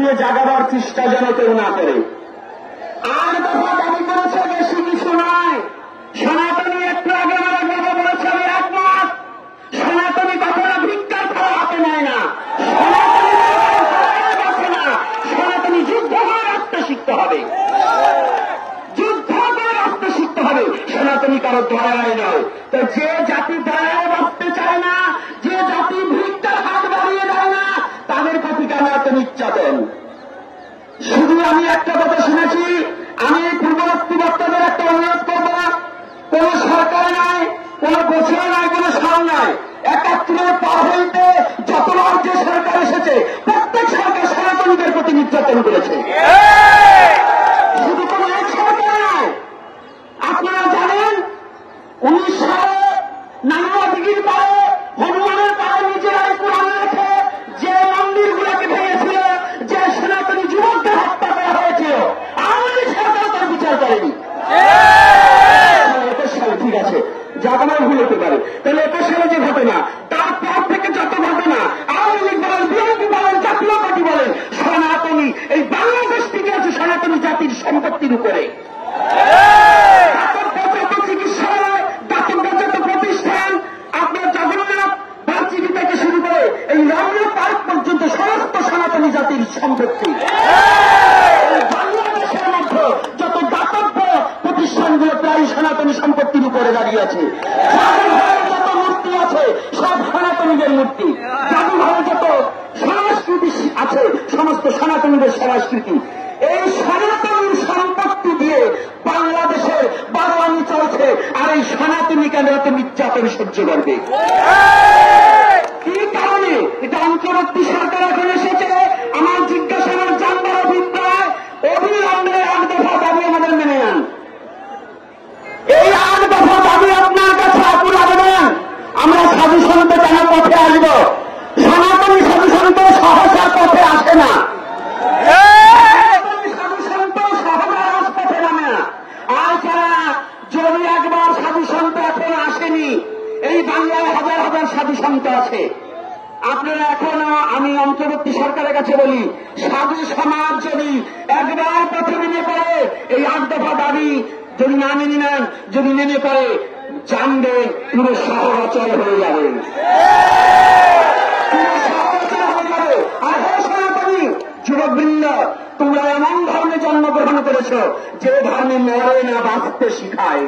দিয়ে জাগাবার চেষ্টা যেন কেউ না করে। আর দফা দাবি করেছে বেশি কিছু নয়। সনাতনী একটু আগে আমার বাবা বলেছে আমি একমত। সনাতনী কখনো ভিক্ষার খাওয়া হাতে নেয় না, সনাতনী যুদ্ধ করে রাস্তা শিখতে হবে, যুদ্ধ করে রাস্তা শিখতে হবে। সনাতনী কারো দয়ায় নয়। তো যে জাতি দয়ায় বাঁচতে চায় না, যে জাতি ভিক্ষার হাত বাড়িয়ে দেয় না, তাদের প্রতি কেন এত নির্যাতন? শুধু আমি একটা কথা শুনেছি, আমি পূর্ববর্তী বক্তাদের একটা অনুরোধ করব, কোন সরকার নাই, কোন বছর নাই, কোন সাল নাই, ৭১ পার হইতে যতবার যে সরকার এসেছে প্রত্যেক সরকার সনাতনীদের প্রতি নির্যাতন করেছে। শুধু কোন এক সরকার নয়। আপনারা জানেন ১৯ সালে নানুয়া দিঘির পাড়ে হনুমানের পাড়ে নিজেরাই কোরআন রেখে যে মন্দিরগুলোকে ভেঙেছিল, যে সনাতনী যুবকদের হত্যা করা হয়েছিল, আওয়ামী সরকার তার বিচার করেনি। ২১ সালে ঠিক আছে, জাপানের ভুল হতে পারে, তাহলে ২১ সালে যে ঘটনা, তারপর থেকে যত ঘটনা আওয়ামী লীগ বলেন, বিএনপি বলেন, জাতীয় পার্টি বলেন, সনাতনী এই বাংলাদেশ থেকে আছে সনাতনী জাতির সম্পত্তির উপরে। চিকিৎসালয়, দাতব্য প্রতিষ্ঠান, আপনার জগন্নাথ বার্চিকি থেকে শুরু করে এই রমনা পার্ক পর্যন্ত সমস্ত সনাতনী জাতির সম্পত্তি। বাংলাদেশের মধ্যে যত দাতব্য প্রতিষ্ঠানগুলো প্রায় সনাতনী সম্পত্তির উপরে দাঁড়িয়ে আছে। যত মূর্তি আছে সব সনাতনীদের মূর্তি। জাদুঘরে যত সংস্কৃতি আছে সমস্ত সনাতনীদের সংস্কৃতি। এই সনাতনী সম্পত্তি দিয়ে বাংলাদেশের বারোয়ানি চলছে, আর এই সনাতনী কেন এত নির্যাতন সহ্য করবে? কি কারণে? এটা অন্তর্বর্তী সরকার এখন এসেছে। আমার জিজ্ঞাসা, আমার জানবার অভিপ্রায়, অবিলম্বে ৮ দফা দাবি আমাদের মেনে নেন। এই ৮ দফা দাবি আপনার কাছে আকুল আবেদন। আমরা সাধু সন্ত কেন পথে আসব? সনাতনী সাধু সন্ত সহসা পথে আসে না, সাধু সন্ত সহজা রাজপথে নামে না। আর যারা যদি একবার সাধু সন্ত এখন আসেনি, এই বাংলায় হাজার হাজার সাধু সন্ত আছে। আপনারা এখনো, আমি অন্তর্বর্তী সরকারের কাছে বলি, সাধু সমাজ যদি একবার পথে নেমে পড়ে, এই ৮ দফা দাবি যদি না মেনে নেন, যদি নেমে পড়ে, জানবে পুরো শহর অচল হয়ে যাবে, পুরো শহর অচল হয়ে যাবে। আর হে সনাতনী যুবকবৃন্দ, তোমরা এমন ধর্মে জন্মগ্রহণ করেছ যে ধর্মে মরে না, বাঁচতে শিখায়।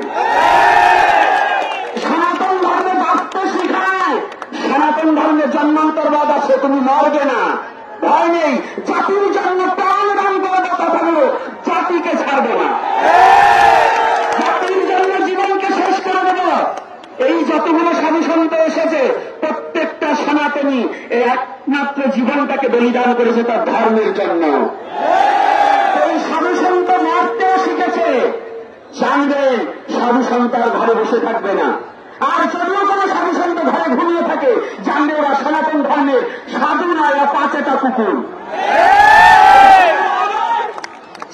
সনাতন ধর্মে বাঁচতে শিখায়। সনাতন ধর্মে জন্মান্তরবাদ আছে, তুমি মরবে না, ভয় নেই। জাতির জন্য প্রাণ দান করবে, কথাগুলো জাতিকে ছাড়বে না, জাতির জন্য জীবনকে শেষ করে দেব। এই যতগুলো সাধু সন্ত এসেছে প্রত্যেকটা সনাতনী এই একমাত্র জীবনটাকে বলিদান করেছে তার ধর্মের জন্য। এই সাধু সন্ত মারতেও শিখেছে। জানবেন সাধু সন্ত আর ঘরে বসে থাকবে না। আর যদিও কোনো সাধু সন্ত ঘরে ঘুমিয়ে থাকে, জানবে ওরা সনাতন ধর্মের সাধু নয়, ওরা ৫টা কুকুর।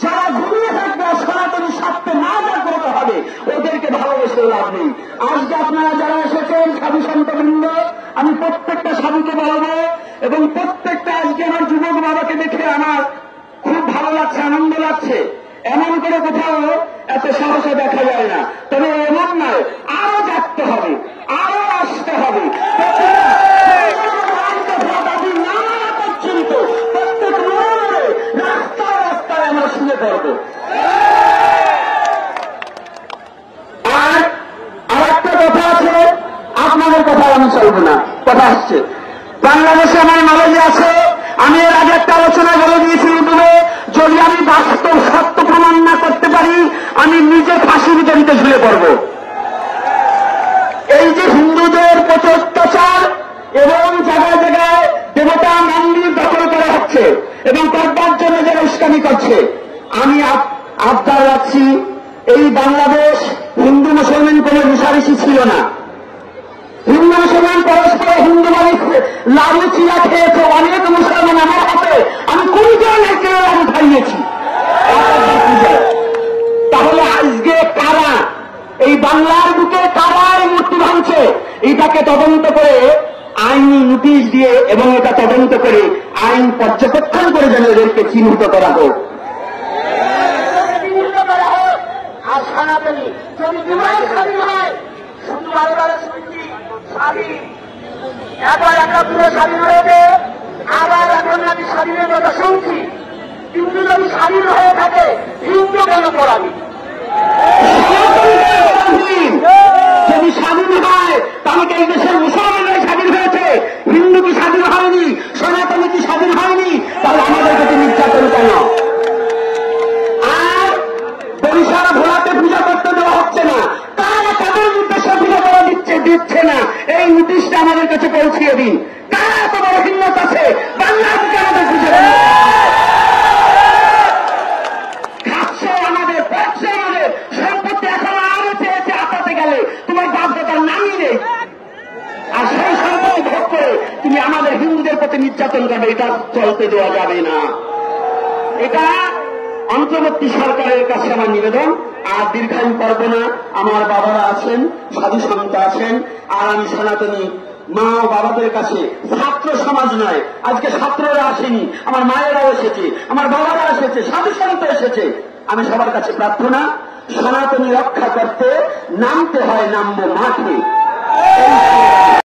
যারা ঘুমিয়ে থাকবে সনাতনী স্বার্থে না জাগ্রত হবে, ওদেরকে ভালোবেসে লাভ নেই। আজকে আপনারা যারা এসেছেন সাধু সন্ত বৃন্দ, আমি প্রত্যেকটা সাধুকে বলবো, এবং প্রত্যেকটা আজকে আমার যুবক বাবাকে দেখে আমার খুব ভালো লাগছে, আনন্দ লাগছে। এমন করে কোথাও এত সাহসে দেখা যায় না। তবে এমন নয়, আরো জাগতে হবে, আরো আসতে হবে। পর্যন্ত প্রত্যেক মোড়ে রাস্তায় রাস্তায় আমরা শুনে পড়ব। আর আরেকটা কথা আছে, আপনাদের কথা আমি চলব না, কথা আসছে। বাংলাদেশে আমার নলেজে আছে, আমি এর আগে একটা আলোচনা বলে দিয়েছি ইউটিউবে, যদি আমি বাস্তব সত্য প্রমাণ না করতে পারি, আমি নিজে ফাঁসির দড়িতে ঝুলে পড়ব। এই যে হিন্দুদের প্রতি অত্যাচার এবং জায়গায় জায়গায় দেবতা মন্দির দখল করা হচ্ছে এবং করবার জন্য যারা উস্কানি করছে, আমি আবদার রাখছি, এই বাংলাদেশ হিন্দু মুসলমান কোনো রেষারেষি ছিল না। হিন্দু মুসলমান পরস্পর হিন্দু মানুষ লাড়ু চিরা খেয়েছে, অনেক মুসলমান আমার হাতে আমি ২০ জন আমি খাইয়েছি। তাহলে আজকে কারা এই বাংলার বুকে কারা এই মূর্তি ভাঙছে, এটাকে তদন্ত করে আইনি নোটিশ দিয়ে এবং এটা তদন্ত করে আইন পর্যবেক্ষণ করে যেন এদেরকে চিহ্নিত করা হোক। আর সনাতনী যদি বিমান স্বাধীন হয়, শুধু বারবার শুনছি স্বাধীন, একবার একটা পুরো স্বাধীন হয়েছে, আবার এখন আমি স্বাধীনের কথা শুনছি। কিন্তু যদি স্বাধীন হয়ে থাকে, হিন্দু কেন পড়াবি? যদি স্বাধীন হয় তাহলে এই দেশের মুসলমানরাই স্বাধীন হয়েছে, হিন্দু কি স্বাধীন হয়নি? সনাতনী কি স্বাধীন হয়নি? তাহলে আমাদের প্রতি নির্যাতন কেন? আর বরিশাল ভোলাতে পূজা করতে দেওয়া হচ্ছে না, তারা তাদের নির্দেশে পূজা করা দিচ্ছে না। এই নোটিশটা আমাদের কাছে পৌঁছিয়ে দিন। কারা এত বড় হিম্মত আছে বাংলা থেকে আমাদের পূজা খাচ্ছে, আমাদের পড়ছে, আমাদের সম্পত্তি এখন আরো চেয়েছে আপাতে গেলে তোমার বাধ্যতার নামই নেই। আর সেই সম্পত্তি ভোগ করে তুমি আমাদের হিন্দুদের প্রতি নির্যাতন করবে, এটা চলতে দেওয়া যাবে না। এটা অন্তর্বর্তী সরকারের কাছে আমার নিবেদন। আর দীর্ঘায়ু করব না, আমার বাবারা আছেন, সাধু সন্ত আছেন, আর আমি সনাতনী মা ও বাবাদের কাছে, ছাত্র সমাজ নয়, আজকে ছাত্ররা আসেনি, আমার মায়েরাও এসেছে, আমার বাবারা এসেছে, সাধু সন্ত এসেছে। আমি সবার কাছে প্রার্থনা, সনাতনী রক্ষা করতে নামতে হয়, নামবো মাঠে।